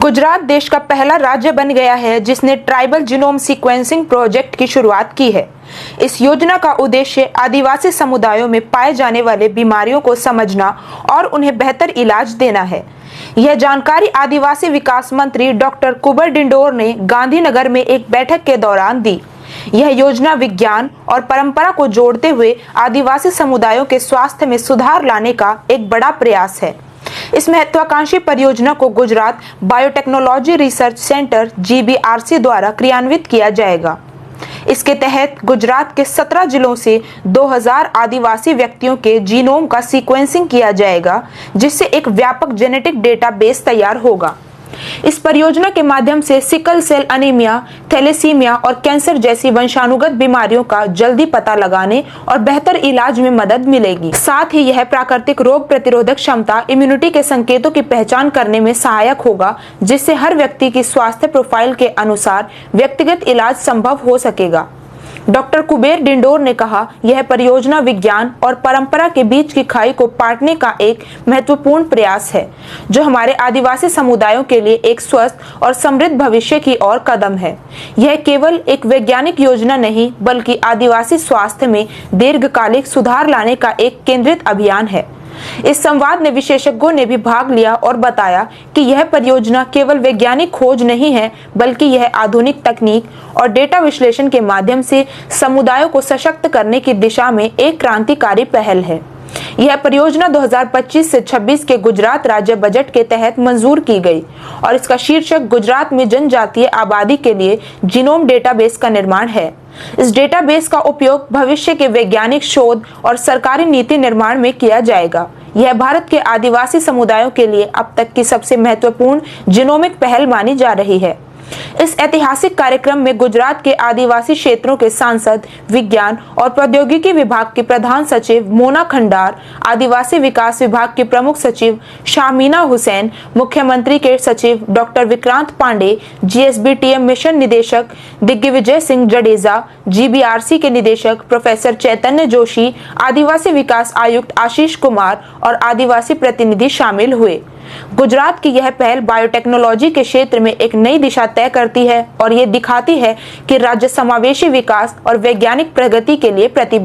गुजरात देश का पहला राज्य बन गया है जिसने ट्राइबल जीनोम सीक्वेंसिंग प्रोजेक्ट की शुरुआत की है। इस योजना का उद्देश्य आदिवासी समुदायों में पाए जाने वाले बीमारियों को समझना और उन्हें बेहतर इलाज देना है। यह जानकारी आदिवासी विकास मंत्री डॉक्टर कुबर डिंडोर ने गांधीनगर में एक बैठक के दौरान दी। यह योजना विज्ञान और परंपरा को जोड़ते हुए आदिवासी समुदायों के स्वास्थ्य में सुधार लाने का एक बड़ा प्रयास है। इस महत्वाकांक्षी परियोजना को Gujarat biotechnology research centre GBRC द्वारा क्रियान्वित किया जाएगा। इसके तहत गुजरात के 17 जिलों से 2000 आदिवासी व्यक्तियों के जीनोम का सीक्वेंसिंग किया जाएगा, जिससे एक व्यापक जेनेटिक डेटाबेस तैयार होगा। इस परियोजना के माध्यम से सिकल सेल अनीमिया, थैलेसीमिया और कैंसर जैसी वंशानुगत बीमारियों का जल्दी पता लगाने और बेहतर इलाज में मदद मिलेगी। साथ ही यह प्राकृतिक रोग प्रतिरोधक क्षमता इम्यूनिटी के संकेतों की पहचान करने में सहायक होगा, जिससे हर व्यक्ति की स्वास्थ्य प्रोफाइल के अनुसार व्यक्तिगत इलाज संभव हो सकेगा। डॉक्टर कुबेर डिंडोर ने कहा, यह परियोजना विज्ञान और परंपरा के बीच की खाई को पाटने का एक महत्वपूर्ण प्रयास है, जो हमारे आदिवासी समुदायों के लिए एक स्वस्थ और समृद्ध भविष्य की ओर कदम है। यह केवल एक वैज्ञानिक योजना नहीं, बल्कि आदिवासी स्वास्थ्य में दीर्घकालिक सुधार लाने का एक केंद्रित अभियान है। इस संवाद में विशेषज्ञों ने भी भाग लिया और बताया कि यह परियोजना केवल वैज्ञानिक खोज नहीं है, बल्कि यह आधुनिक तकनीक और डेटा विश्लेषण के माध्यम से समुदायों को सशक्त करने की दिशा में एक क्रांतिकारी पहल है। यह परियोजना 2025 से 26 के गुजरात राज्य बजट के तहत मंजूर की गई और इसका शीर्षक गुजरात में जनजातीय आबादी के लिए जीनोम डेटाबेस का निर्माण है। इस डेटाबेस का उपयोग भविष्य के वैज्ञानिक शोध और सरकारी नीति निर्माण में किया जाएगा। यह भारत के आदिवासी समुदायों के लिए अब तक की सबसे महत्वपूर्ण जीनोमिक पहल मानी जा रही है। इस ऐतिहासिक कार्यक्रम में गुजरात के आदिवासी क्षेत्रों के सांसद, विज्ञान और प्रौद्योगिकी विभाग की प्रधान सचिव मोना खंडार, आदिवासी विकास विभाग की प्रमुख सचिव शामीना हुसैन, मुख्यमंत्री के सचिव doctor Vikrant Pandey, GSBTM mission निदेशक दिग्विजय सिंह जडेजा, GBRC के निदेशक प्रोफेसर चैतन्य जोशी, आदिवासी विकास आयुक्त आशीष कुमार और आदिवासी प्रतिनिधि शामिल हुए। गुजरात की यह पहल बायोटेक्नोलॉजी के क्षेत्र में एक नई दिशा तय करती है और ये दिखाती है कि राज्य समावेशी विकास और वैज्ञानिक प्रगति के लिए प्रतिबद्ध